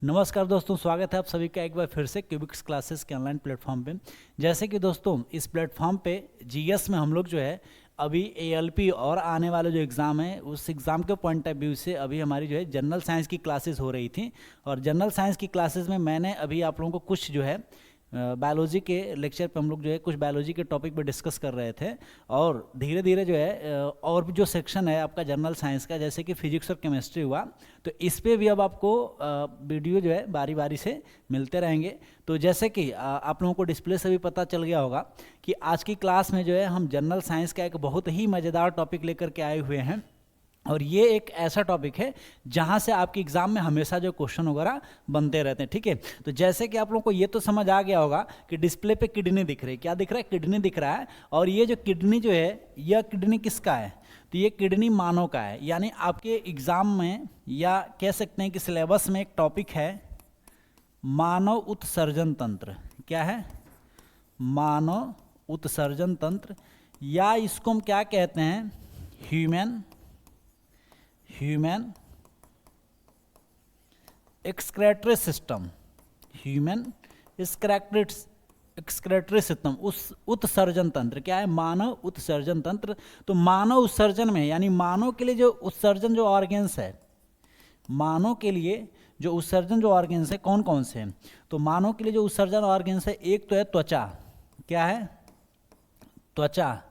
नमस्कार दोस्तों, स्वागत है आप सभी का एक बार फिर से क्यूबिक्स क्लासेस के ऑनलाइन प्लेटफॉर्म पे। जैसे कि दोस्तों इस प्लेटफॉर्म पे जीएस में हम लोग जो है अभी एएलपी और आने वाले जो एग्ज़ाम है उस एग्ज़ाम के पॉइंट ऑफ व्यू से अभी हमारी जो है जनरल साइंस की क्लासेस हो रही थी। और जनरल साइंस की क्लासेस में मैंने अभी आप लोगों को कुछ जो है बायोलॉजी के लेक्चर पे हम लोग जो है कुछ बायोलॉजी के टॉपिक पे डिस्कस कर रहे थे। और धीरे धीरे जो है और भी जो सेक्शन है आपका जनरल साइंस का, जैसे कि फिजिक्स और केमिस्ट्री हुआ, तो इस पे भी अब आपको वीडियो जो है बारी बारी से मिलते रहेंगे। तो जैसे कि आप लोगों को डिस्प्ले से भी पता चल गया होगा कि आज की क्लास में जो है हम जनरल साइंस का एक बहुत ही मज़ेदार टॉपिक लेकर के आए हुए हैं। और ये एक ऐसा टॉपिक है जहाँ से आपके एग्जाम में हमेशा जो क्वेश्चन वगैरह बनते रहते हैं। ठीक है, तो जैसे कि आप लोगों को ये तो समझ आ गया होगा कि डिस्प्ले पे किडनी दिख रही है। क्या दिख रहा है? किडनी दिख रहा है। और ये जो किडनी जो है, यह किडनी किसका है? तो ये किडनी मानव का है। यानी आपके एग्जाम में या कह सकते हैं कि सिलेबस में एक टॉपिक है मानव उत्सर्जन तंत्र। क्या है? मानव उत्सर्जन तंत्र, या इसको हम क्या कहते हैं? Human excretory system. Human excretory system, उस उत्सर्जन तंत्र। क्या है? मानव उत्सर्जन तंत्र। तो मानव उत्सर्जन में, यानी मानव के लिए जो उत्सर्जन जो ऑर्गेन्स है, मानव के लिए जो उत्सर्जन जो ऑर्गेन्स है कौन कौन से हैं? तो मानव के लिए जो उत्सर्जन ऑर्गेन्स है, एक तो है त्वचा। क्या है? त्वचा,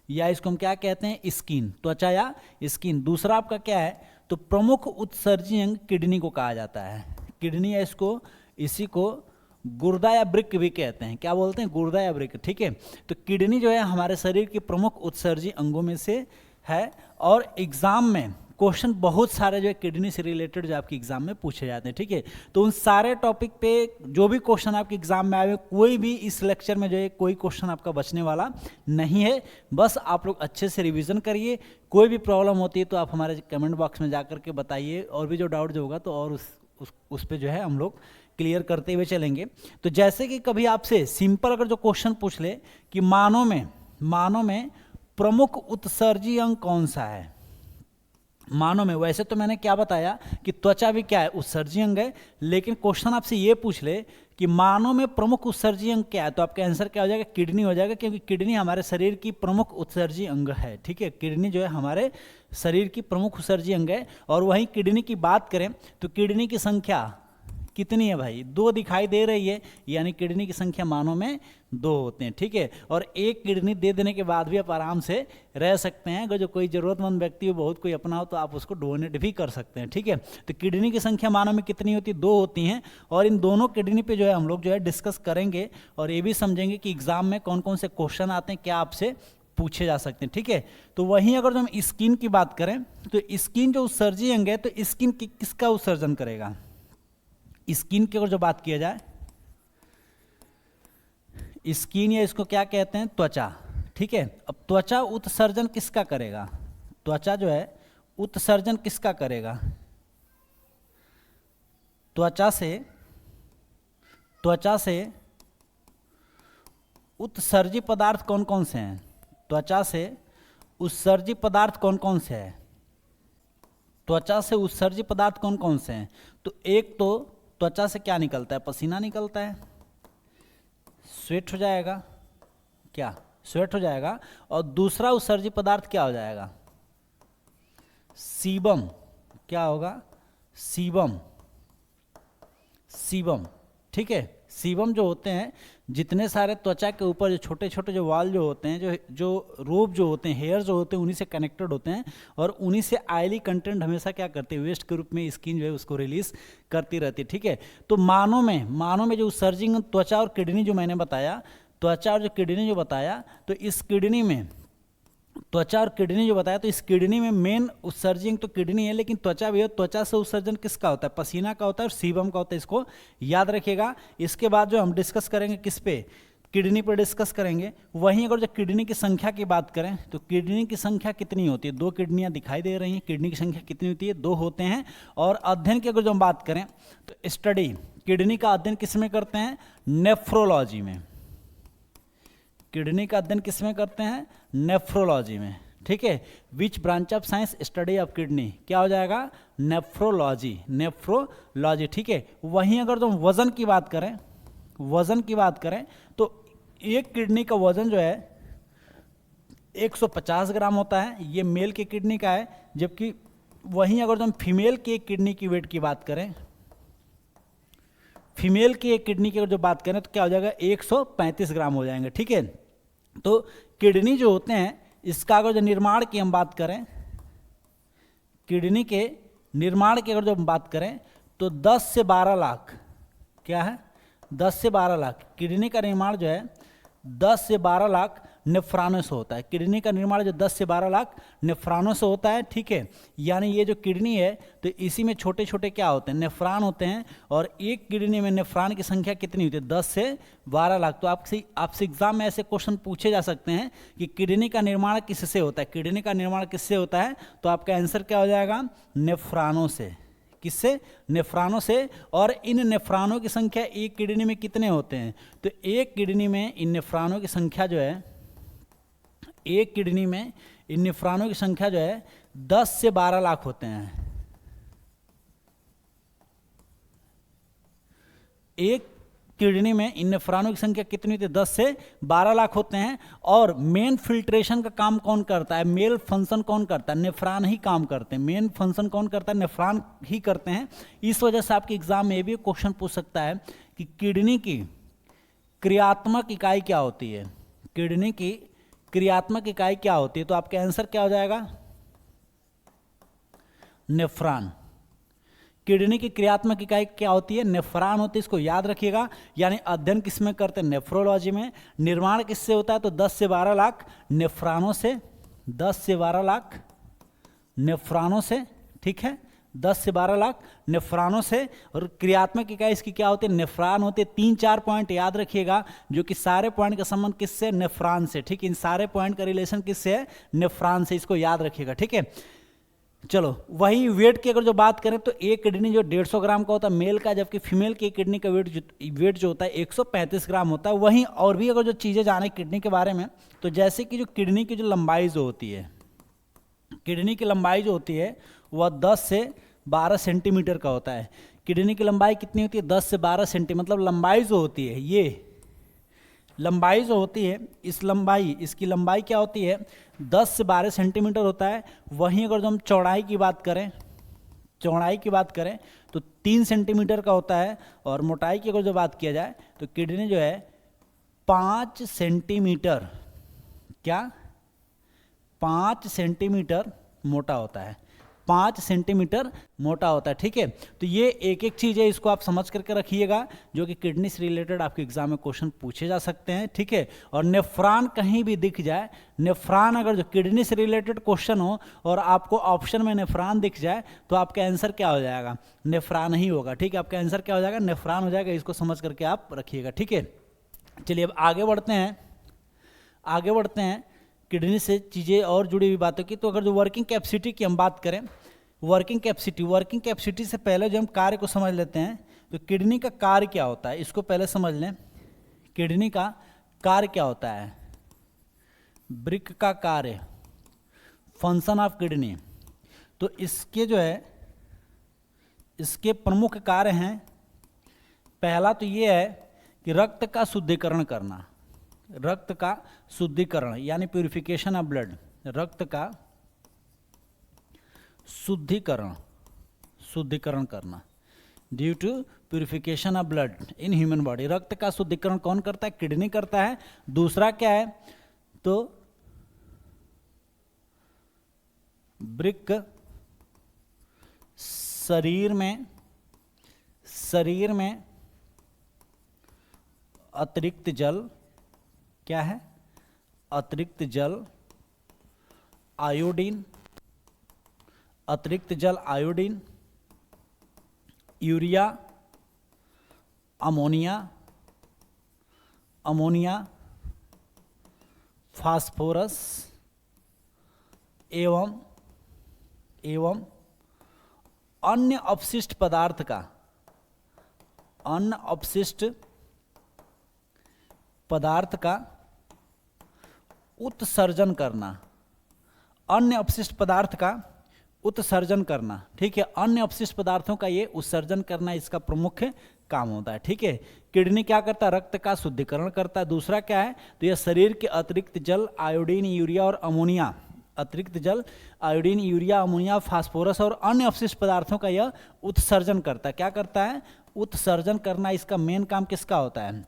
या इसको हम क्या कहते हैं? स्किन। त्वचा या स्किन। दूसरा आपका क्या है? तो प्रमुख उत्सर्जी अंग किडनी को कहा जाता है। किडनी या इसी को गुर्दा या वृक्क भी कहते हैं। क्या बोलते हैं? गुर्दा या वृक्क। ठीक है, तो किडनी जो है हमारे शरीर के प्रमुख उत्सर्जी अंगों में से है। और एग्जाम में क्वेश्चन बहुत सारे जो है किडनी से रिलेटेड जो आपके एग्जाम में पूछे जाते हैं। ठीक है, तो उन सारे टॉपिक पे जो भी क्वेश्चन आपके एग्जाम में आए, कोई भी इस लेक्चर में जो है कोई क्वेश्चन आपका बचने वाला नहीं है। बस आप लोग अच्छे से रिवीजन करिए। कोई भी प्रॉब्लम होती है तो आप हमारे कमेंट बॉक्स में जा करके बताइए, और भी जो डाउट जो होगा तो और उस पे जो है हम लोग क्लियर करते हुए चलेंगे। तो जैसे कि कभी आपसे सिंपल अगर जो क्वेश्चन पूछ ले कि मानव में प्रमुख उत्सर्जी अंग कौन सा है? मानव में, वैसे तो मैंने क्या बताया कि त्वचा भी क्या है? उत्सर्जी अंग है। लेकिन क्वेश्चन आपसे ये पूछ ले कि मानव में प्रमुख उत्सर्जी अंग क्या है, तो आपका आंसर क्या हो जाएगा? किडनी हो जाएगा, क्योंकि किडनी हमारे शरीर की प्रमुख उत्सर्जी अंग है। ठीक है, किडनी जो है हमारे शरीर की प्रमुख उत्सर्जी अंग है। और वहीं किडनी की बात करें तो किडनी की संख्या कितनी है भाई? 2 दिखाई दे रही है, यानी किडनी की संख्या मानव में 2 होते हैं। ठीक है, और एक किडनी दे देने के बाद भी आप आराम से रह सकते हैं। अगर जो कोई ज़रूरतमंद व्यक्ति हो, बहुत कोई अपना हो, तो आप उसको डोनेट भी कर सकते हैं। ठीक है, तो किडनी की संख्या मानव में कितनी होती है? 2 होती हैं। और इन दोनों किडनी पे जो है हम लोग जो है डिस्कस करेंगे, और ये भी समझेंगे कि एग्जाम में कौन कौन से क्वेश्चन आते हैं, क्या आपसे पूछे जा सकते हैं। ठीक है, तो वहीं अगर जो हम स्किन की बात करें तो स्किन जो उत्सर्जी अंग है, तो स्किन किसका उत्सर्जन करेगा? स्किन की अगर जो बात किया जाए, स्किन या इसको क्या कहते हैं? त्वचा। ठीक है, अब त्वचा उत्सर्जन किसका करेगा? त्वचा जो है उत्सर्जन किसका करेगा? त्वचा से उत्सर्जी पदार्थ कौन कौन से हैं? त्वचा से उत्सर्जी पदार्थ कौन कौन से हैं? त्वचा से उत्सर्जी पदार्थ कौन कौन से हैं? तो एक तो त्वचा से क्या निकलता है? पसीना निकलता है, स्वेट हो जाएगा। क्या? स्वेट हो जाएगा। और दूसरा उत्सर्जी पदार्थ क्या हो जाएगा? सीबम। क्या होगा? सीबम। ठीक है, सीबम जो होते हैं, जितने सारे त्वचा के ऊपर जो छोटे छोटे जो वाल जो होते हैं, जो रोब जो होते हैं, हेयर जो होते हैं, उन्हीं से कनेक्टेड होते हैं। और उन्हीं से आयली कंटेंट हमेशा क्या करते हैं? वेस्ट के रूप में स्किन जो है उसको रिलीज करती रहती है। ठीक है, तो मानव में जो उत्सर्जिंग त्वचा और किडनी जो मैंने बताया, त्वचा और जो किडनी जो बताया, तो इस किडनी में त्वचा और किडनी जो बताया, तो इस किडनी में मेन उत्सर्जन तो किडनी है, लेकिन त्वचा भी है। त्वचा से उत्सर्जन किसका होता है? पसीना का होता है और सीबम का होता है। इसको याद रखिएगा। इसके बाद जो हम डिस्कस करेंगे किस पे? किडनी पर डिस्कस करेंगे। वहीं अगर जो किडनी की संख्या की बात करें तो किडनी की संख्या कितनी होती है? 2 किडनियां दिखाई दे रही हैं। किडनी की संख्या कितनी होती है? 2 होते हैं। और अध्ययन की अगर जो हम बात करें तो स्टडी किडनी का अध्ययन किस में करते हैं? नेफ्रोलॉजी में। किडनी का अध्ययन किस में करते हैं? नेफ्रोलॉजी में। ठीक है। Which branch of science study of kidney, क्या हो जाएगा, नेफ्रोलॉजी, नेफ्रोलॉजी, ठीक है। वहीं अगर तुम वजन की बात करें, वजन की बात करें तो एक किडनी का वजन जो है 150 ग्राम होता है, ये मेल की किडनी का है। जबकि वहीं अगर तुम फीमेल की एक किडनी की वेट की बात करें, फीमेल की एक किडनी की अगर जो बात करें तो क्या हो जाएगा, 135 ग्राम हो जाएंगे, ठीक है। तो किडनी जो होते हैं, इसका अगर जो निर्माण की हम बात करें, किडनी के निर्माण की अगर जो हम बात करें तो 10 से 12 लाख, क्या है, 10 से 12 लाख किडनी का निर्माण जो है 10 से 12 लाख नेफ्रॉनों से होता है। किडनी का निर्माण जो 10 से 12 लाख नेफ्रॉनों से होता है, ठीक है। यानी ये जो किडनी है तो इसी में छोटे छोटे क्या होते हैं, नेफ्रॉन होते हैं। और एक किडनी में नेफ्रॉन की संख्या कितनी होती है, 10 से 12 लाख। तो आपसे एग्जाम में ऐसे क्वेश्चन पूछे जा सकते हैं कि किडनी का निर्माण किससे होता है, किडनी का निर्माण किससे होता है, तो आपका आंसर क्या हो जाएगा, नेफ्रॉनों से। किससे, नेफ्रॉनों से। और इन नेफ्रॉनों की संख्या एक किडनी में कितने होते हैं, तो एक किडनी में इन नेफ्रॉनों की संख्या जो है, एक किडनी में इन नेफ्रॉनों की संख्या जो है 10 से 12 लाख होते हैं। एक किडनी में इन नेफ्रॉनों की संख्या कितनी होती है, 10 से 12 लाख होते हैं। और मेन फिल्ट्रेशन का काम कौन करता है, मेल फंक्शन कौन करता है, नेफ्रॉन ही काम करते हैं। मेन फंक्शन कौन करता है, नेफ्रॉन ही करते हैं। इस वजह से आपके एग्जाम में भी क्वेश्चन पूछ सकता है कि किडनी की क्रियात्मक इकाई क्या होती है, किडनी की क्रियात्मक इकाई क्या होती है, तो आपका आंसर क्या हो जाएगा, नेफ्रॉन। किडनी की क्रियात्मक इकाई क्या होती है, नेफ्रॉन होती है, इसको याद रखिएगा। यानी अध्ययन किसमें करते हैं, नेफ्रोलॉजी में। निर्माण किससे होता है, तो 10 से 12 लाख नेफ्रॉनों से, 10 से 12 लाख नेफ्रॉनों से, ठीक है, 10 से 12 लाख नेफ्रॉनों से। और क्रियात्मक इकाई इसकी क्या होती है, नेफ्रॉन होते हैं। 3-4 पॉइंट याद रखिएगा, जो कि सारे पॉइंट का संबंध किससे, नेफ्रॉन से, ठीक है। इन सारे पॉइंट का रिलेशन किससे है, नेफ्रॉन से, इसको याद रखिएगा, ठीक है। चलो, वही वेट की अगर जो बात करें तो एक किडनी जो 150 ग्राम का होता है मेल का, जबकि फीमेल की किडनी का वेट जो होता है 135 ग्राम होता है। वहीं और भी अगर जो चीज़ें जाने किडनी के बारे में, तो जैसे कि जो किडनी की जो लंबाई जो होती है, किडनी की लंबाई जो होती है वह 10 से 12 सेंटीमीटर का होता है। किडनी की लंबाई कितनी होती है, 10 से 12 सेंटीमीटर। मतलब लंबाई जो होती है, ये लंबाई जो होती है, इसकी लंबाई क्या होती है, 10 से 12 सेंटीमीटर होता है। वहीं अगर जो हम चौड़ाई की बात करें तो 3 सेंटीमीटर का होता है। और मोटाई की अगर जो बात किया जाए तो किडनी जो है 5 सेंटीमीटर, क्या, 5 सेंटीमीटर मोटा होता है, 5 सेंटीमीटर मोटा होता है, ठीक है। तो ये एक एक चीज़ है, इसको आप समझ करके रखिएगा, जो कि किडनी से रिलेटेड आपके एग्जाम में क्वेश्चन पूछे जा सकते हैं, ठीक है। और नेफ्रॉन कहीं भी दिख जाए, नेफ्रॉन अगर जो किडनी से रिलेटेड क्वेश्चन हो और आपको ऑप्शन में नेफ्रॉन दिख जाए तो आपका आंसर क्या हो जाएगा, नेफ्रॉन ही होगा, ठीक है। आपका आंसर क्या हो जाएगा, नेफ्रॉन हो जाएगा। इसको समझ करके आप रखिएगा, ठीक है। चलिए अब आगे बढ़ते हैं किडनी से चीज़ें और जुड़ी हुई बातों की। तो अगर जो वर्किंग कैपेसिटी की हम बात करें, वर्किंग कैपेसिटी से पहले जो हम कार्य को समझ लेते हैं, तो किडनी का कार्य क्या होता है, इसको पहले समझ लें। किडनी का कार्य क्या होता है, वृक्क का कार्य, फंक्शन ऑफ किडनी। तो इसके जो है, इसके प्रमुख कार्य हैं। पहला तो ये है कि रक्त का शुद्धिकरण करना, रक्त का शुद्धिकरण यानी प्यूरिफिकेशन ऑफ ब्लड, रक्त का शुद्धिकरण करना, due to purification of blood in human body. रक्त का शुद्धिकरण कौन करता है, किडनी करता है। दूसरा क्या है, तो वृक्क शरीर में अतिरिक्त जल, क्या है, अतिरिक्त जल आयोडीन, यूरिया, अमोनिया, फास्फोरस एवं अन्य अपशिष्ट पदार्थ का उत्सर्जन करना, अन्य अपशिष्ट पदार्थ का उत्सर्जन करना, ठीक है, अन्य अपशिष्ट पदार्थों का ये उत्सर्जन करना इसका प्रमुख काम होता है, ठीक है। किडनी क्या करता है, रक्त का शुद्धिकरण करता है। दूसरा क्या है, तो यह शरीर के अतिरिक्त जल, आयोडीन, यूरिया और अमोनिया, अतिरिक्त जल, आयोडीन, यूरिया, अमोनिया, फास्फोरस और अन्य अपशिष्ट पदार्थों का यह उत्सर्जन करता है। क्या करता है, उत्सर्जन करना। इसका मेन काम किसका होता है,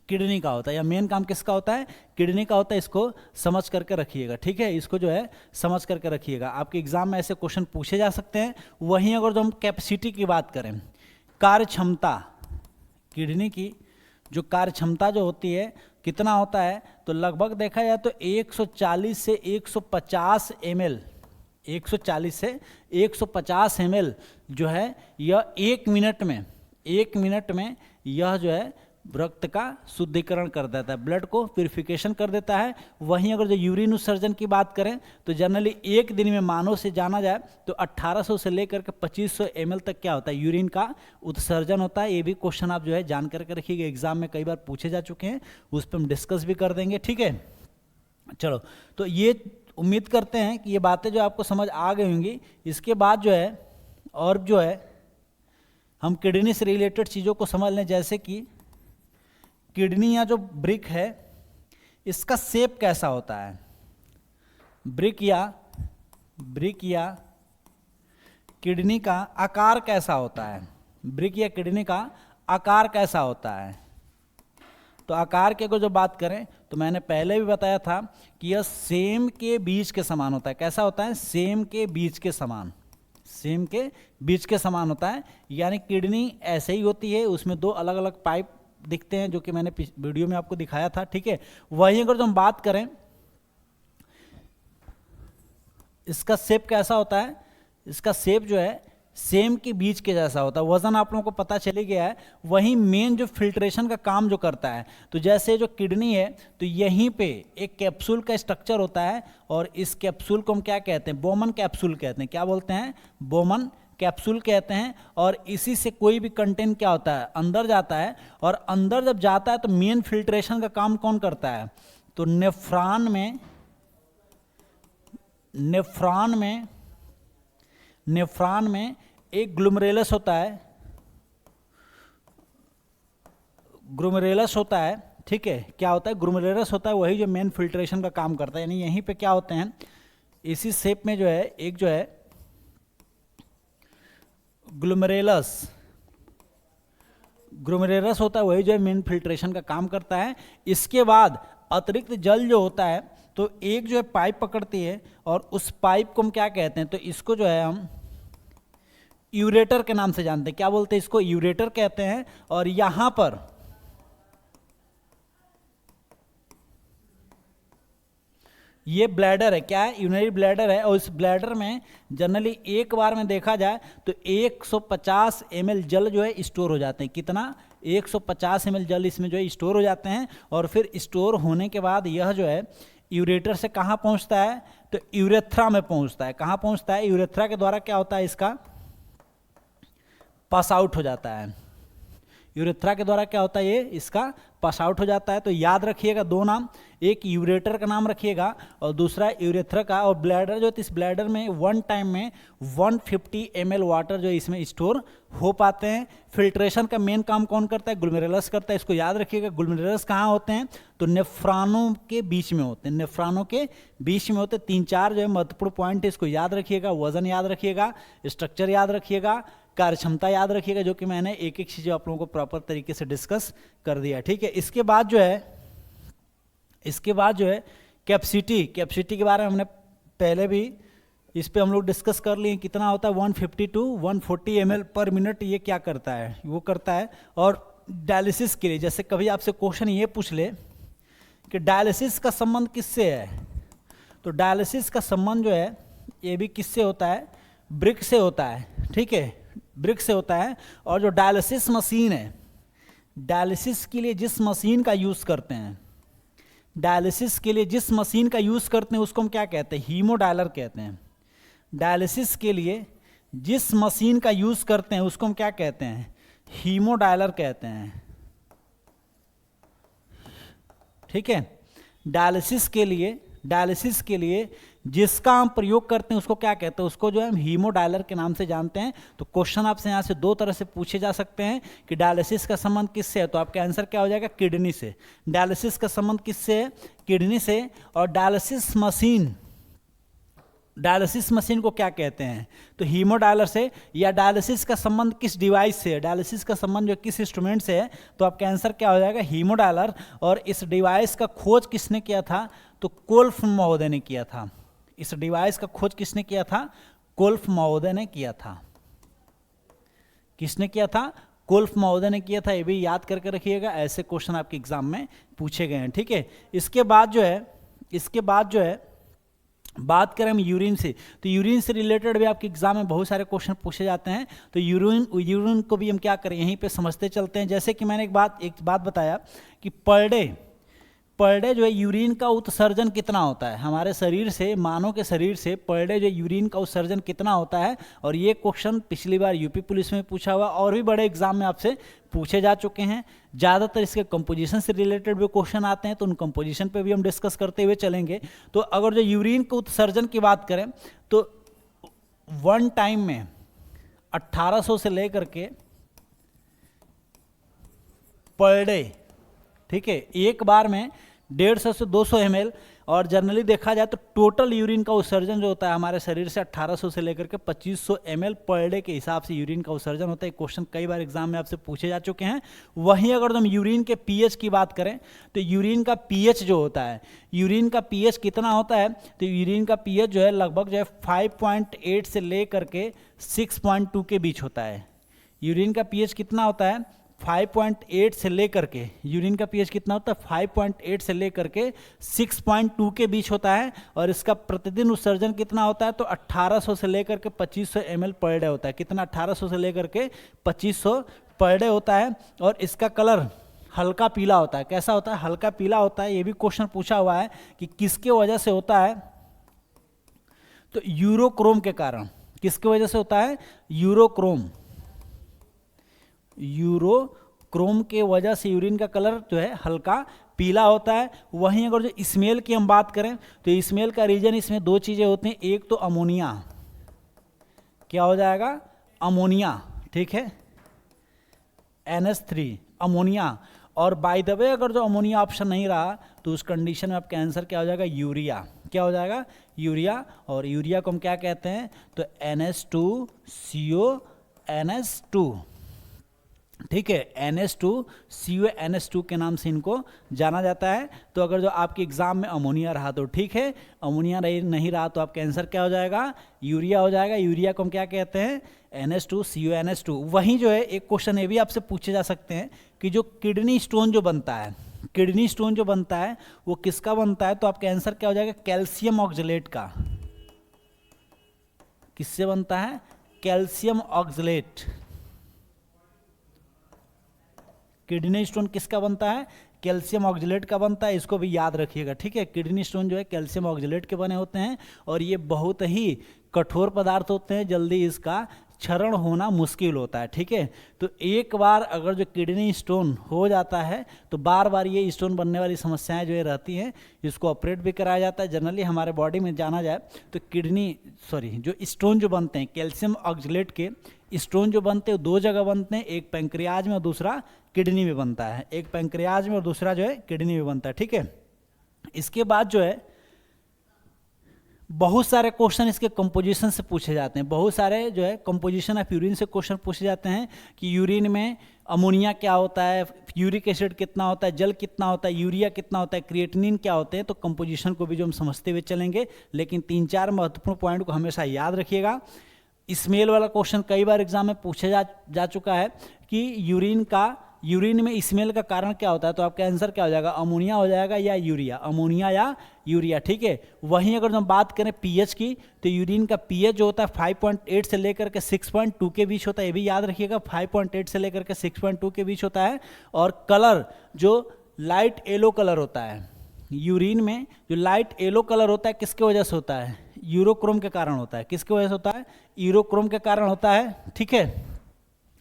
किडनी का होता है। या मेन काम किसका होता है, किडनी का होता है। इसको समझ करके रखिएगा, ठीक है, इसको जो है समझ करके रखिएगा। आपके एग्जाम में ऐसे क्वेश्चन पूछे जा सकते हैं। वहीं अगर जो हम कैपेसिटी की बात करें, कार्य क्षमता, किडनी की जो कार्य क्षमता जो होती है कितना होता है, तो लगभग देखा जाए तो 140 से 150 ml, 140 से 150 ml जो है यह 1 मिनट में यह जो है रक्त का शुद्धिकरण कर देता है, ब्लड को प्यूरिफिकेशन कर देता है। वहीं अगर जो यूरिन उत्सर्जन की बात करें तो जनरली एक दिन में मानव से जाना जाए तो 1800 से लेकर के 2500 ml तक क्या होता है, यूरिन का उत्सर्जन होता है। ये भी क्वेश्चन आप जो है जान करके रखिएगा, एग्जाम में कई बार पूछे जा चुके हैं, उस पर हम डिस्कस भी कर देंगे, ठीक है। चलो, तो ये उम्मीद करते हैं कि ये बातें जो आपको समझ आ गई होंगी। इसके बाद जो है और जो है हम किडनी से रिलेटेड चीज़ों को समझ लें, जैसे कि किडनी या जो ब्रिक है इसका शेप कैसा होता है, ब्रिक या किडनी का आकार कैसा होता है, ब्रिक या किडनी का आकार कैसा होता है। तो आकार की अगर जो बात करें तो मैंने पहले भी बताया था कि यह सेम के बीज के समान होता है। कैसा होता है, सेम के बीज के समान, सेम के बीज के समान होता है। यानी किडनी ऐसे ही होती है, उसमें दो अलग अलग पाइप दिखते हैं जो कि मैंने वीडियो में आपको दिखाया था, ठीक है। वहीं अगर जो हम बात करें इसका शेप कैसा होता है, इसका शेप जो है सेम के बीज के जैसा होता है। वजन आप लोगों को पता चल गया है। वहीं मेन जो फिल्ट्रेशन का काम जो करता है, तो जैसे जो किडनी है तो यहीं पे एक कैप्सूल का स्ट्रक्चर होता है और इस कैप्सूल को हम क्या कहते हैं, बोमन कैप्सूल कहते हैं। क्या बोलते हैं, बोमन कैप्सूल कहते हैं। और इसी से कोई भी कंटेंट क्या होता है, अंदर जाता है। और अंदर जब जाता है तो मेन फिल्ट्रेशन का काम कौन करता है, तो नेफ्रॉन में एक ग्लोमेरुलस होता है, ठीक है। क्या होता है, ग्लोमेरुलस होता है, वही जो मेन फिल्ट्रेशन का काम करता है। यानी यहीं पे क्या होते हैं, इसी शेप में जो है एक जो है ग्लोमेरुलस होता है, वही जो है मेन फिल्ट्रेशन का काम करता है। इसके बाद अतिरिक्त जल जो होता है तो एक जो है पाइप पकड़ती है और उस पाइप को हम क्या कहते हैं, तो इसको जो है हम यूरेटर के नाम से जानते हैं। क्या बोलते हैं, इसको यूरेटर कहते हैं। और यहां पर ये ब्लैडर है, क्या है, यूरिनरी ब्लैडर है। और इस ब्लैडर में जनरली एक बार में देखा जाए तो 150 ml जल जो है स्टोर हो जाते हैं। कितना, 150 ml जल इसमें जो है स्टोर हो जाते हैं। और फिर स्टोर होने के बाद यह जो है यूरेटर से कहाँ पहुँचता है, तो यूरेथ्रा में पहुँचता है। कहाँ पहुँचता है, यूरेथ्रा के द्वारा क्या होता है, इसका पास आउट हो जाता है। यूरेथ्रा के द्वारा क्या होता है, ये इसका पास आउट हो जाता है। तो याद रखिएगा दो नाम, एक यूरेटर का नाम रखिएगा और दूसरा यूरेथ्रा का। और ब्लैडर जो है, इस ब्लैडर में वन टाइम में 150 ml वाटर जो इसमें स्टोर हो पाते हैं। फिल्ट्रेशन का मेन काम कौन करता है, ग्लोमेरुलस करता है। इसको याद रखिएगा। ग्लोमेरुलस कहाँ होते हैं, तो नेफ्रॉनों के बीच में होते हैं, नेफ्रॉनों के बीच में होते हैं। 3-4 जो है महत्वपूर्ण पॉइंट है, इसको याद रखिएगा। वजन याद रखिएगा, स्ट्रक्चर याद रखिएगा, कार्य क्षमता याद रखिएगा, जो कि मैंने एक एक चीज़ आप लोगों को प्रॉपर तरीके से डिस्कस कर दिया, ठीक है। इसके बाद जो है कैपेसिटी के बारे में हमने पहले भी इस पे हम लोग डिस्कस कर लिए। कितना होता है, 150 to 140 ml पर मिनट ये क्या करता है, वो करता है। और डायलिसिस के लिए जैसे कभी आपसे क्वेश्चन ये पूछ ले कि डायलिसिस का संबंध किससे है, तो डायलिसिस का संबंध जो है ये भी किससे होता है, ब्रिक से होता है, ठीक है, ब्रिक से होता है। और जो डायलिसिस मशीन है, डायलिसिस के लिए जिस मशीन का यूज़ करते हैं, डायलिसिस के लिए जिस मशीन का यूज़ करते हैं उसको हम क्या कहते हैं, हीमोडायलर कहते हैं। डायलिसिस के लिए जिस मशीन का यूज़ करते हैं उसको हम क्या कहते हैं, हीमोडायलर कहते हैं, ठीक है। डायलिसिस के लिए जिसका हम प्रयोग करते हैं उसको क्या कहते हैं, उसको जो है हम हीमोडायलर के नाम से जानते हैं। तो क्वेश्चन आपसे यहाँ से दो तरह से पूछे जा सकते हैं कि डायलिसिस का संबंध किससे है, तो आपका आंसर क्या हो जाएगा, किडनी से। डायलिसिस का संबंध किससे है, किडनी से। और डायलिसिस मशीन को क्या कहते हैं, तो हीमोडायलर से। या डायलिसिस का संबंध किस डिवाइस से है, डायलिसिस का संबंध जो किस इंस्ट्रूमेंट से है, तो आपका आंसर क्या हो जाएगा, हीमोडायलर। और इस डिवाइस का खोज किसने किया था, तो कोल्फ महोदय ने किया था। इस डिवाइस का खोज किसने किया था, कोल्फ महोदय ने किया था। किसने किया था, कोल्फ महोदय ने किया था। ये भी याद करके रखिएगा, ऐसे क्वेश्चन आपके एग्जाम में पूछे गए हैं, ठीक है। इसके बाद जो है बात करें हम यूरिन से, तो यूरिन से रिलेटेड भी आपके एग्जाम में बहुत सारे क्वेश्चन पूछे जाते हैं। तो यूरिन को भी हम क्या करें, यहीं पे समझते चलते हैं। जैसे कि मैंने एक बात बताया कि पर डे जो है यूरिन का उत्सर्जन कितना होता है हमारे शरीर से, मानव के शरीर से पर डे जो यूरिन का उत्सर्जन कितना होता है। और ये क्वेश्चन पिछली बार यूपी पुलिस में पूछा हुआ, और भी बड़े एग्जाम में आपसे पूछे जा चुके हैं। ज़्यादातर इसके कंपोजिशन से रिलेटेड भी क्वेश्चन आते हैं, तो उन कंपोजिशन पे भी हम डिस्कस करते हुए चलेंगे। तो अगर जो यूरिन के उत्सर्जन की बात करें, तो वन टाइम में 1800 से लेकर के पर डे, ठीक है, एक बार में 150 से 200 ml। और जनरली देखा जाए तो टोटल यूरिन का उत्सर्जन जो होता है हमारे शरीर से 1800 से लेकर के 2500 ml पर डे के हिसाब से यूरिन का उत्सर्जन होता है। क्वेश्चन कई बार एग्जाम में आपसे पूछे जा चुके हैं। वहीं अगर हम यूरिन के पीएच की बात करें, तो यूरिन का पीएच जो होता है, यूरिन का पीएच कितना होता है, तो यूरिन का पीएच जो है लगभग जो है 5.8 से लेकर के 6.2 के बीच होता है। यूरिन का पीएच कितना होता है, 5.8 से लेकर के, यूरिन का पीएच कितना होता है, 5.8 से लेकर के 6.2 के बीच होता है। और इसका प्रतिदिन उत्सर्जन कितना होता है, तो 1800 से लेकर के 2500 ml पर डे होता है। कितना, 1800 से लेकर के 2500 पर डे होता है। और इसका कलर हल्का पीला होता है। कैसा होता है, हल्का पीला होता है। ये भी क्वेश्चन पूछा हुआ है कि किसके वजह से होता है, तो यूरोक्रोम के कारण। किसके वजह से होता है, यूरोक्रोम के वजह से यूरिन का कलर जो है हल्का पीला होता है। वहीं अगर जो स्मेल की हम बात करें, तो स्मेल का रीजन इसमें दो चीजें होती हैं। एक तो अमोनिया, क्या हो जाएगा, अमोनिया, ठीक है, NH3 अमोनिया। और बाय द वे अगर जो अमोनिया ऑप्शन नहीं रहा, तो उस कंडीशन में आपका आंसर क्या हो जाएगा, यूरिया। क्या हो जाएगा, यूरिया। और यूरिया को हम क्या कहते हैं, तो NH2CO ठीक है, NH2CO के नाम से इनको जाना जाता है। तो अगर जो आपके एग्जाम में अमोनिया रहा तो ठीक है, अमोनिया नहीं रहा तो आपका आंसर क्या हो जाएगा, यूरिया हो जाएगा। यूरिया को हम क्या कहते हैं, NH2CO। वहीं जो है एक क्वेश्चन ये भी आपसे पूछे जा सकते हैं कि जो किडनी स्टोन जो बनता है, किडनी स्टोन जो बनता है वो किसका बनता है, तो आपका आंसर क्या हो जाएगा, कैल्शियम ऑक्सलेट का। किससे बनता है, कैल्शियम ऑक्सलेट। किडनी स्टोन किसका बनता है, कैल्शियम ऑक्सलेट का बनता है। इसको भी याद रखिएगा, ठीक है। किडनी स्टोन जो है कैल्शियम ऑक्सलेट के बने होते हैं। और ये बहुत ही कठोर पदार्थ होते हैं, जल्दी इसका क्षरण होना मुश्किल होता है, ठीक है। तो एक बार अगर जो किडनी स्टोन हो जाता है, तो बार बार ये स्टोन बनने वाली समस्याएं जो है रहती हैं। इसको ऑपरेट भी कराया जाता है। जनरली हमारे बॉडी में जाना जाए तो जो स्टोन जो बनते हैं कैल्शियम ऑक्सलेट के स्टोन जो बनते हैं, दो जगह बनते हैं, एक पैंक्रियाज में और दूसरा किडनी में बनता है। एक पैंक्रियाज में और दूसरा जो है किडनी में बनता है, ठीक है। इसके बाद जो है बहुत सारे क्वेश्चन इसके कंपोजिशन से पूछे जाते हैं। बहुत सारे जो है कंपोजिशन ऑफ यूरिन से क्वेश्चन पूछे जाते हैं कि यूरिन में अमोनिया क्या होता है, यूरिक एसिड कितना होता है, जल कितना होता है, यूरिया कितना होता है, क्रिएटिनिन क्या होते हैं। तो कंपोजिशन को भी जो हम समझते हुए चलेंगे, लेकिन 3-4 महत्वपूर्ण पॉइंट को हमेशा याद रखिएगा। स्मेल वाला क्वेश्चन कई बार एग्जाम में पूछा जा चुका है कि यूरिन में स्मेल का कारण क्या होता है, तो आपका आंसर क्या हो जाएगा, अमोनिया हो जाएगा या यूरिया, अमोनिया या यूरिया, ठीक है। वहीं अगर हम बात करें पीएच की, तो यूरिन का पीएच जो होता है 5.8 से लेकर के 6.2 के बीच होता है। ये भी याद रखिएगा, 5.8 से लेकर के 6.2 के बीच होता है। और कलर जो लाइट येलो कलर होता है, यूरिन में जो लाइट येलो कलर होता है किसके वजह से होता है, यूरोक्रोम के कारण होता है। किसके वजह से होता है, यूरोक्रोम के कारण होता है, ठीक है।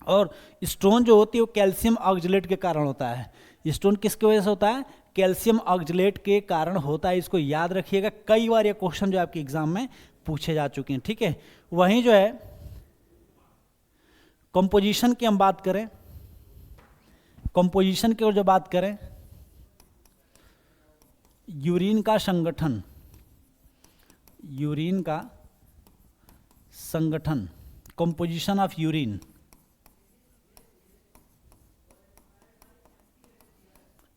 और स्टोन जो होती है वो कैल्शियम ऑक्सलेट के कारण होता है। स्टोन किसकी वजह से होता है, कैल्शियम ऑक्जेलेट के कारण होता है, इसको याद रखिएगा। कई बार ये क्वेश्चन जो आपके एग्जाम में पूछे जा चुके हैं, ठीक है। वहीं जो है कंपोजिशन की हम बात करें, कंपोजिशन की ओर जो बात करें, यूरिन का संगठन, यूरिन का संगठन, composition of urine,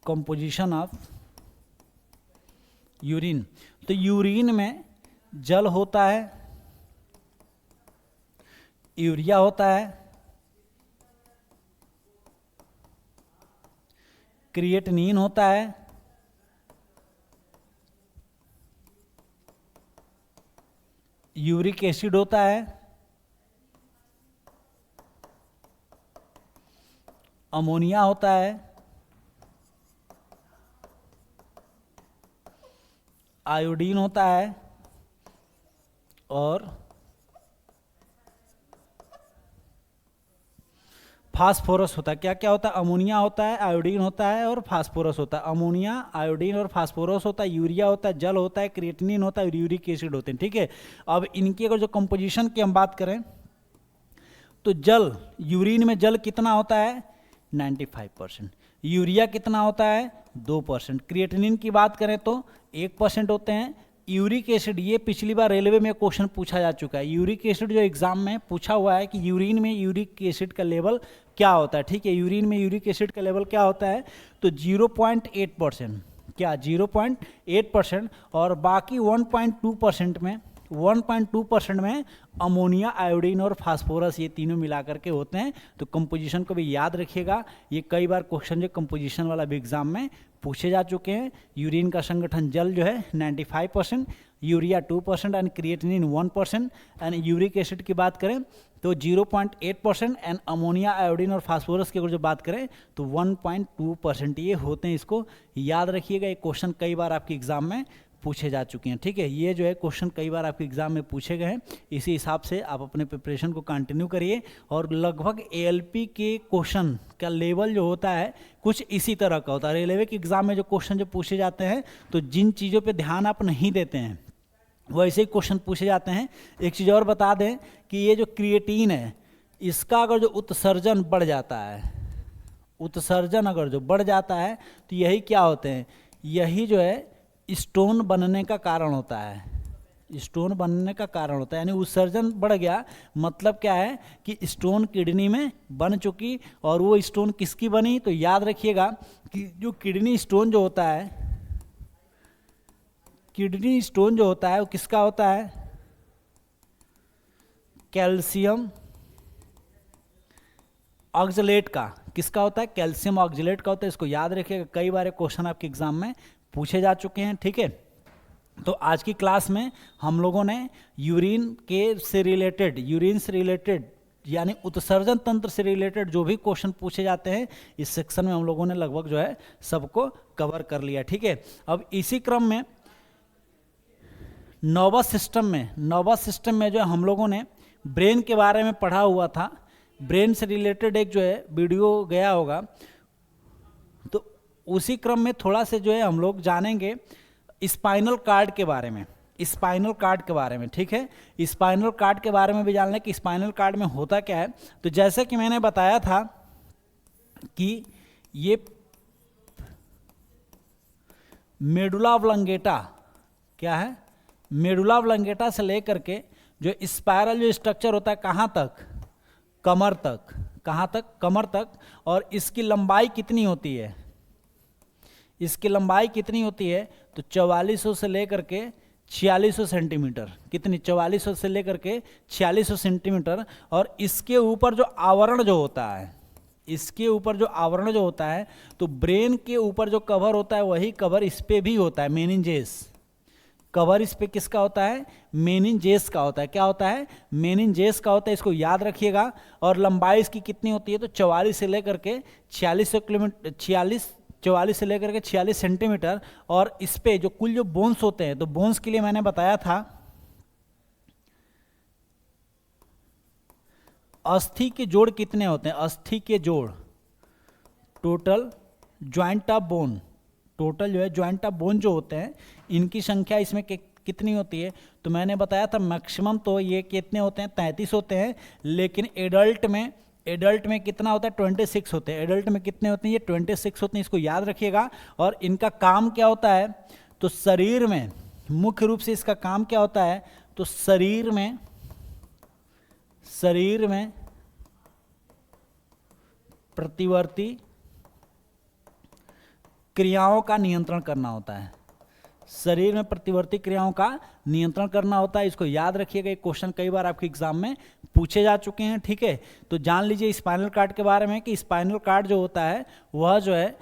composition of urine. तो यूरिन में जल होता है, यूरिया होता है, क्रिएटिनिन होता है, यूरिक एसिड होता है, अमोनिया होता है, आयोडीन होता है और फास्फोरस होता है। क्या क्या होता है? अमोनिया होता है, आयोडीन होता है और फास्फोरस होता है। अमोनिया, आयोडीन और फास्फोरस होता है, यूरिया होता है, जल होता है, क्रिएटिनिन होता है और यूरिक एसिड होते हैं, ठीक है। अब इनकी अगर जो कंपोजिशन की हम बात करें तो जल, यूरिन में जल कितना होता है? 95%। यूरिया कितना होता है? 2%। क्रिएटिनिन की बात करें तो 1% होते हैं। यूरिक एसिड, ये पिछली बार रेलवे में क्वेश्चन पूछा जा चुका है। यूरिक एसिड जो एग्जाम में पूछा हुआ है कि यूरिन में यूरिक एसिड का लेवल क्या होता है, ठीक है। यूरिन में यूरिक एसिड का लेवल क्या होता है? तो 0.8%, क्या 0.8%। और बाकी 1.2% में अमोनिया, आयोडीन और फास्फोरस, ये तीनों मिलाकर के होते हैं। तो कंपोजिशन को भी याद रखिएगा, ये कई बार क्वेश्चन जो कंपोजिशन वाला भी एग्जाम में पूछे जा चुके हैं। यूरिन का संगठन जल जो है 95%, urea 2% and creatinine 1%। And uric acid की बात करें तो 0.8% एंड अमोनिया, आयोडीन और फास्फोरस की अगर जो बात करें तो 1.2% ये होते हैं। इसको याद रखिएगा, ये क्वेश्चन कई बार आपके एग्जाम में पूछे जा चुके हैं, ठीक है। ये जो है क्वेश्चन कई बार आपके एग्जाम में पूछे गए हैं, इसी हिसाब से आप अपने प्रिपरेशन को कंटिन्यू करिए। और लगभग एएलपी के क्वेश्चन का लेवल जो होता है कुछ इसी तरह का होता है। रेलवे के एग्जाम में जो क्वेश्चन जो पूछे जाते हैं तो जिन चीज़ों पे ध्यान आप नहीं देते हैं वैसे ही क्वेश्चन पूछे जाते हैं। एक चीज़ और बता दें कि ये जो क्रिएटिन है, इसका अगर जो उत्सर्जन बढ़ जाता है, उत्सर्जन अगर जो बढ़ जाता है तो यही क्या होते हैं? यही जो है स्टोन बनने का कारण होता है, स्टोन बनने का कारण होता है। यानी उत्सर्जन बढ़ गया मतलब क्या है कि स्टोन किडनी में बन चुकी। और वो स्टोन किसकी बनी? तो याद रखिएगा कि जो किडनी स्टोन जो होता है, किडनी स्टोन जो होता है वो किसका होता है? कैल्शियम ऑक्जेलेट का। किसका होता है? कैल्शियम ऑक्जेलेट का होता है। इसको याद रखिएगा, कई बार क्वेश्चन आपके एग्जाम में पूछे जा चुके हैं, ठीक है। तो आज की क्लास में हम लोगों ने यूरिन से रिलेटेड यानी उत्सर्जन तंत्र से रिलेटेड जो भी क्वेश्चन पूछे जाते हैं इस सेक्शन में हम लोगों ने लगभग जो है सबको कवर कर लिया, ठीक है। अब इसी क्रम में नर्वस सिस्टम में जो हम लोगों ने ब्रेन के बारे में पढ़ा हुआ था। ब्रेन से रिलेटेड एक जो है वीडियो गया होगा, तो उसी क्रम में थोड़ा से जो है हम लोग जानेंगे स्पाइनल कार्ड के बारे में, ठीक है। स्पाइनल कार्ड के बारे में भी जानना कि स्पाइनल कार्ड में होता क्या है। तो जैसे कि मैंने बताया था कि ये मेडुला ऑब्लंगेटा, क्या है? मेडुला ऑब्लंगेटा से लेकर के जो स्पाइरल जो स्ट्रक्चर होता है कहाँ तक? कमर तक। कहाँ तक? कमर तक। और इसकी लंबाई कितनी होती है? इसकी लंबाई कितनी होती है? तो 4400 से लेकर के 4600 सेंटीमीटर। कितनी? 4400 से लेकर के 4600 सेंटीमीटर। और इसके ऊपर जो आवरण जो होता है, इसके ऊपर जो आवरण जो होता है, तो ब्रेन के ऊपर जो कवर होता है वही कवर इस पे भी होता है, मेनिंजेस। कवर इस पे किसका होता है? मेनिंजेस का होता है। क्या होता है? मेनिंजेस का होता है। इसको याद रखिएगा। और लंबाई इसकी कितनी होती है? तो 44 से लेकर के 46 सेंटीमीटर। और इस पे जो कुल जो बोन्स होते हैं, तो बोन्स के लिए मैंने बताया था अस्थि के जोड़ कितने होते हैं? अस्थि के जोड़, total joint of bone, total जो है जॉइंट ऑफ बोन जो होते हैं इनकी संख्या इसमें कितनी होती है, तो मैंने बताया था मैक्सिमम तो ये कितने होते हैं 33 होते हैं, लेकिन एडल्ट में कितना होता है 26 होते हैं। एडल्ट में कितने होते हैं, ये 26 होते हैं, इसको याद रखिएगा। और इनका काम क्या होता है, तो शरीर में मुख्य रूप से इसका काम क्या होता है, तो शरीर में प्रतिवर्ती क्रियाओं का नियंत्रण करना होता है। शरीर में प्रतिवर्ती क्रियाओं का नियंत्रण करना होता है, इसको याद रखिएगा। एक क्वेश्चन कई बार आपके एग्जाम में पूछे जा चुके हैं, ठीक है। तो जान लीजिए स्पाइनल कार्ड के बारे में कि स्पाइनल कार्ड जो होता है वह जो है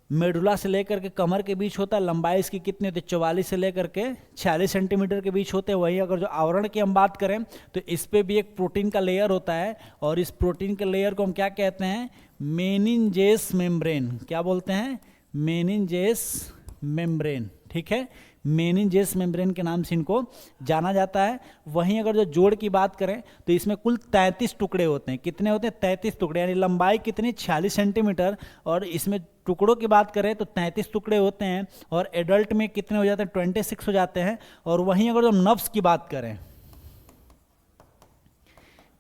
मेडुला से लेकर के कमर के बीच होता है। लंबाई इसकी कितनी होती है, 44 से लेकर के 46 सेंटीमीटर के बीच होते हैं। वहीं अगर जो आवरण की हम बात करें तो इस पे भी एक प्रोटीन का लेयर होता है, और इस प्रोटीन के लेयर को हम क्या कहते हैं, मेनिंजेस मेम्ब्रेन। क्या बोलते हैं, मेनिंजेस मेम्ब्रेन, ठीक है। मेनिंजेस मेम्ब्रेन के नाम से इनको जाना जाता है। वहीं अगर जो जोड़ की बात करें तो इसमें कुल 33 टुकड़े होते हैं। कितने होते हैं, 33 टुकड़े, यानी लंबाई कितनी 46 सेंटीमीटर, और इसमें टुकड़ों की बात करें तो 33 टुकड़े होते हैं। और एडल्ट में कितने हो जाते हैं, 26 हो जाते हैं। और वहीं अगर जो नर्व्स की बात करें,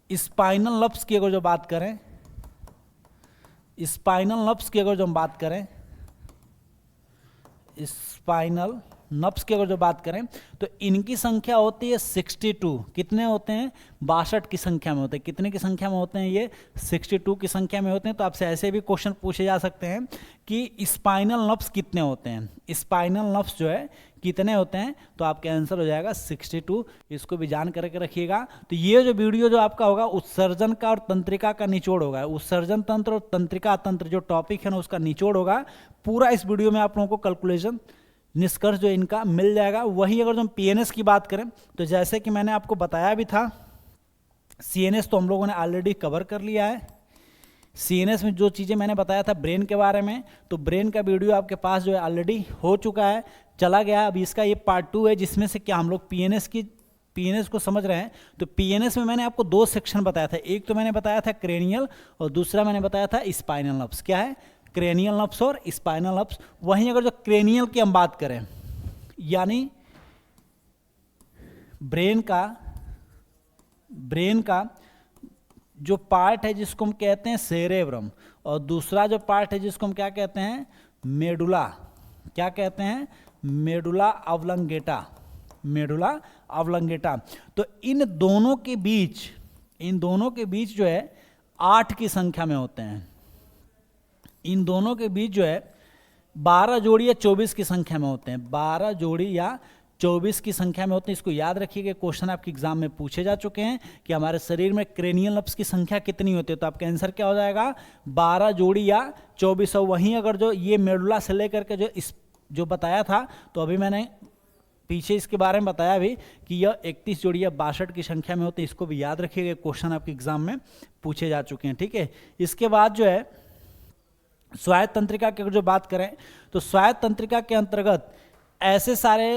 स्पाइनल नर्व्स की अगर जो बात करें, स्पाइनल नर्व्स की अगर जो हम बात करें, स्पाइनल नर्व्स की अगर जो बात करें तो इनकी संख्या होती है 62। कितने होते हैं, 62 की संख्या में होते हैं। कितने की संख्या में होते हैं, ये 62 की संख्या में होते हैं। तो आपसे ऐसे भी क्वेश्चन पूछे जा सकते हैं कि स्पाइनल नर्व्स कितने होते हैं, स्पाइनल नर्व्स जो है कितने होते हैं, तो आपका आंसर हो जाएगा 62। इसको भी जान करके रखिएगा। तो ये जो वीडियो जो आपका होगा उत्सर्जन का और तंत्रिका का निचोड़ होगा। उत्सर्जन तंत्र और तंत्रिका तंत्र जो टॉपिक है ना उसका निचोड़ होगा। पूरा इस वीडियो में आप लोगों को कैलकुलेशन निष्कर्ष जो इनका मिल जाएगा। वहीं अगर जो हम पीएनएस की बात करें तो जैसे कि मैंने आपको बताया भी था, सीएनएस तो हम लोगों ने ऑलरेडी कवर कर लिया है। सीएनएस में जो चीज़ें मैंने बताया था ब्रेन के बारे में, तो ब्रेन का वीडियो आपके पास जो है ऑलरेडी हो चुका है, चला गया। अब इसका ये पार्ट 2 है जिसमें से क्या हम लोग पीएनएस को समझ रहे हैं। तो पीएनएस में मैंने आपको 2 सेक्शन बताया था। एक तो मैंने बताया था क्रेनियल और दूसरा मैंने बताया था स्पाइनल नर्व्स। क्या है, क्रेनियल नर्व्स और स्पाइनल नर्व्स। वहीं अगर जो क्रेनियल की हम बात करें, यानी ब्रेन का जो पार्ट है जिसको हम कहते हैं सेरेब्रम, और दूसरा जो पार्ट है जिसको हम क्या कहते हैं, मेडुला। क्या कहते हैं, मेडुला ऑब्लंगेटा, मेडुला ऑब्लंगेटा। तो इन दोनों के बीच जो है 8 की संख्या में होते हैं। इन दोनों के बीच जो है 12 जोड़ी या 24 की संख्या में होते हैं। 12 जोड़ी या 24 की संख्या में होते हैं। इसको याद रखिएगा, क्वेश्चन आपके एग्जाम में पूछे जा चुके हैं कि हमारे शरीर में क्रेनियल नर्व्स की संख्या कितनी होती है। तो आपका आंसर क्या हो जाएगा, 12 जोड़ी या 24। वहीं अगर जो ये मेडुला से लेकर के जो बताया था, तो अभी मैंने पीछे इसके बारे में बताया भी कि यह 31 जोड़ी या 62 की संख्या में होते हैं। इसको भी याद रखिएगा, क्वेश्चन आपके एग्जाम में पूछे जा चुके हैं, ठीक है। इसके बाद जो है स्वायत्त तंत्रिका की अगर जो बात करें तो स्वायत्त तंत्रिका के अंतर्गत ऐसे सारे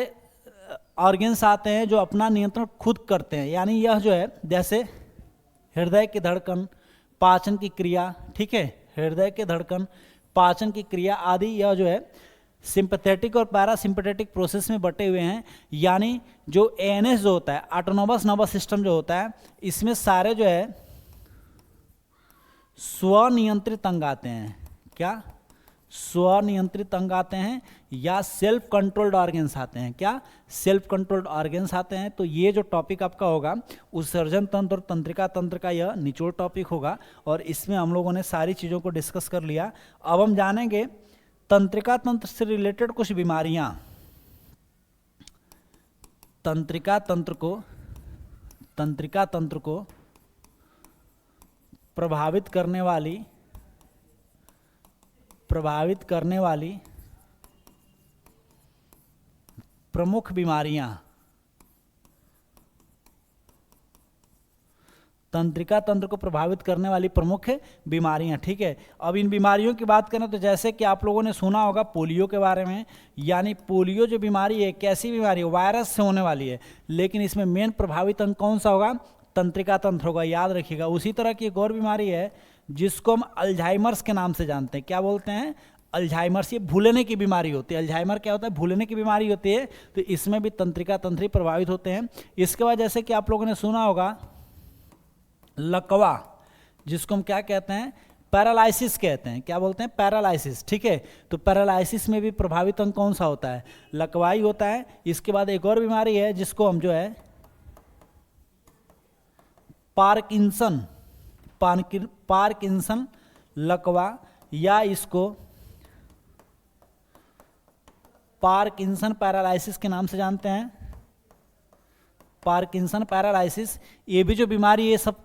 ऑर्गन्स आते हैं जो अपना नियंत्रण खुद करते हैं। यानी यह जो है जैसे हृदय की धड़कन, पाचन की क्रिया, ठीक है, हृदय की धड़कन, पाचन की क्रिया आदि, यह जो है सिंपैथेटिक और पैरासिम्पैथेटिक प्रोसेस में बटे हुए हैं। यानी जो एएनएस जो होता है, ऑटोनोमस नर्वस सिस्टम जो होता है, इसमें सारे जो है स्वनियंत्रित अंग आते हैं। क्या, स्वनियंत्रित अंग आते हैं या सेल्फ कंट्रोल्ड ऑर्गन्स आते हैं। क्या, सेल्फ कंट्रोल्ड ऑर्गन्स आते हैं। तो ये जो टॉपिक आपका होगा उत्सर्जन तंत्र और तंत्रिका तंत्र का, यह निचोड़ टॉपिक होगा। और इसमें हम लोगों ने सारी चीज़ों को डिस्कस कर लिया। अब हम जानेंगे तंत्रिका तंत्र से रिलेटेड कुछ बीमारियां। तंत्रिका तंत्र को प्रभावित करने वाली प्रमुख बीमारियां। तंत्रिका तंत्र को प्रभावित करने वाली प्रमुख बीमारियां, ठीक है। अब इन बीमारियों की बात करें तो जैसे कि आप लोगों ने सुना होगा पोलियो के बारे में। यानी पोलियो जो बीमारी है, कैसी बीमारी है, वायरस से होने वाली है, लेकिन इसमें मेन प्रभावित अंग कौन सा होगा, तंत्रिका तंत्र होगा, याद रखिएगा। उसी तरह की एक और बीमारी है जिसको हम अल्जाइमर्स के नाम से जानते हैं। क्या बोलते हैं, अल्जाइमर, ये भूलने की बीमारी होती है। अल्जाइमर क्या होता है? भूलने की बीमारी होती है। तो इसमें भी तंत्रिका तंत्री प्रभावित होते हैं। इसके बाद जैसे कि आप लोगों ने सुना होगा लकवा, जिसको हम क्या कहते हैं? पैरालाइसिस कहते हैं। क्या बोलते हैं? पैरालाइसिस। ठीक है, तो पैरालाइसिस में भी प्रभावित अंग कौन सा होता है? लकवाई होता है। इसके बाद एक और बीमारी है जिसको हम जो है पार्किंसन लकवा, या इसको पार्किंसन पैरालाइसिस के नाम से जानते हैं। पार्किंसन पैरालाइसिस, ये भी जो बीमारी है सब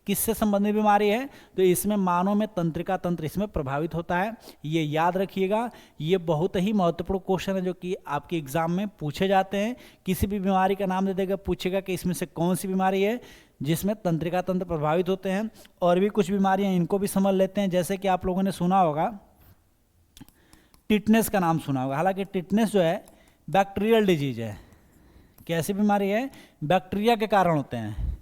किससे संबंधित बीमारी है? तो इसमें मानव में तंत्रिका तंत्र इसमें प्रभावित होता है। ये याद रखिएगा, ये बहुत ही महत्वपूर्ण क्वेश्चन है जो कि आपके एग्जाम में पूछे जाते हैं। किसी भी बीमारी का नाम दे देगा, पूछेगा कि इसमें से कौन सी बीमारी है जिसमें तंत्रिका तंत्र प्रभावित होते हैं। और भी कुछ बीमारियां, इनको भी समझ लेते हैं। जैसे कि आप लोगों ने सुना होगा टिटनेस का नाम सुना होगा। हालांकि टिटनेस जो है बैक्टीरियल डिजीज है। कैसी बीमारी है? बैक्टीरिया के कारण होते हैं।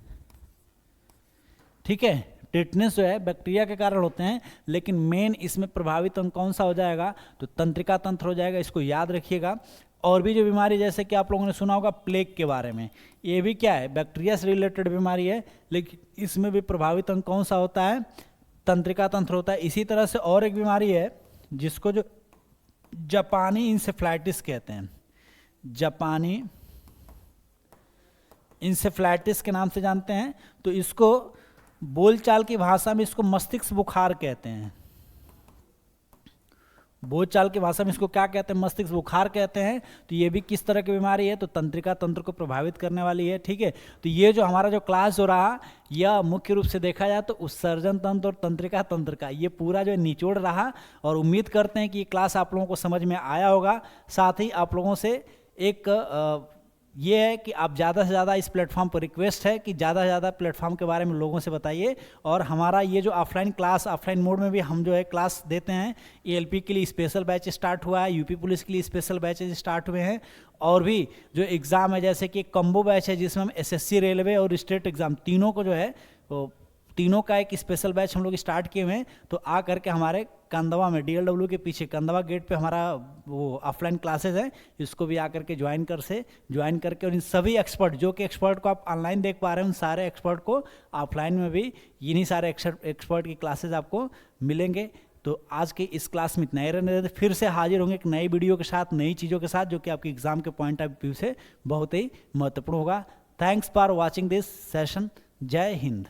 ठीक है, टिटनेस जो है बैक्टीरिया के कारण होते हैं, लेकिन मेन इसमें प्रभावित अंग कौन सा हो जाएगा? तो तंत्रिका तंत्र हो जाएगा। इसको याद रखिएगा। और भी जो बीमारी, जैसे कि आप लोगों ने सुना होगा प्लेग के बारे में, ये भी क्या है? बैक्टीरिया से रिलेटेड बीमारी है, लेकिन इसमें भी प्रभावित अंग कौन सा होता है? तंत्रिका तंत्र होता है। इसी तरह से और एक बीमारी है जिसको जो जापानी इंसेफ्लाइटिस कहते हैं। जापानी इंसेफ्लाइटिस के नाम से जानते हैं। तो इसको बोलचाल की भाषा में इसको मस्तिष्क बुखार कहते हैं। बोलचाल की भाषा में इसको क्या कहते हैं? मस्तिष्क बुखार कहते हैं। तो ये भी किस तरह की बीमारी है? तो तंत्रिका तंत्र को प्रभावित करने वाली है। ठीक है, तो ये जो हमारा जो क्लास हो रहा, यह मुख्य रूप से देखा जाए तो उत्सर्जन तंत्र और तंत्रिका तंत्र का ये पूरा जो निचोड़ रहा। और उम्मीद करते हैं कि ये क्लास आप लोगों को समझ में आया होगा। साथ ही आप लोगों से एक ये है कि आप ज़्यादा से ज़्यादा इस प्लेटफॉर्म पर रिक्वेस्ट है कि ज़्यादा से ज़्यादा प्लेटफॉर्म के बारे में लोगों से बताइए। और हमारा ये जो ऑफलाइन क्लास, ऑफलाइन मोड में भी हम जो है क्लास देते हैं। एएलपी के लिए स्पेशल बैच स्टार्ट हुआ है, यूपी पुलिस के लिए स्पेशल बैचेज स्टार्ट हुए हैं। और भी जो एग्ज़ाम है, जैसे कि एक कम्बो बैच है जिसमें हम एसएससी, रेलवे और स्टेट एग्ज़ाम तीनों को जो है वो तीनों का एक स्पेशल बैच हम लोग स्टार्ट किए हुए हैं। तो आ करके हमारे कंदवा में डीएलडब्ल्यू के पीछे कंदवा गेट पे हमारा वो ऑफलाइन क्लासेस है, इसको भी आकर के ज्वाइन करके और इन सभी एक्सपर्ट जो कि एक्सपर्ट को आप ऑनलाइन देख पा रहे हैं, उन सारे एक्सपर्ट को ऑफलाइन में भी इन्हीं सारे एक्सपर्ट की क्लासेस आपको मिलेंगे। तो आज के इस क्लास में इतना ही रहने देते, फिर से हाजिर होंगे एक नई वीडियो के साथ, नई चीज़ों के साथ, जो कि आपके एग्जाम के पॉइंट ऑफ व्यू से बहुत ही महत्वपूर्ण होगा। Thanks for watching this session. जय हिंद।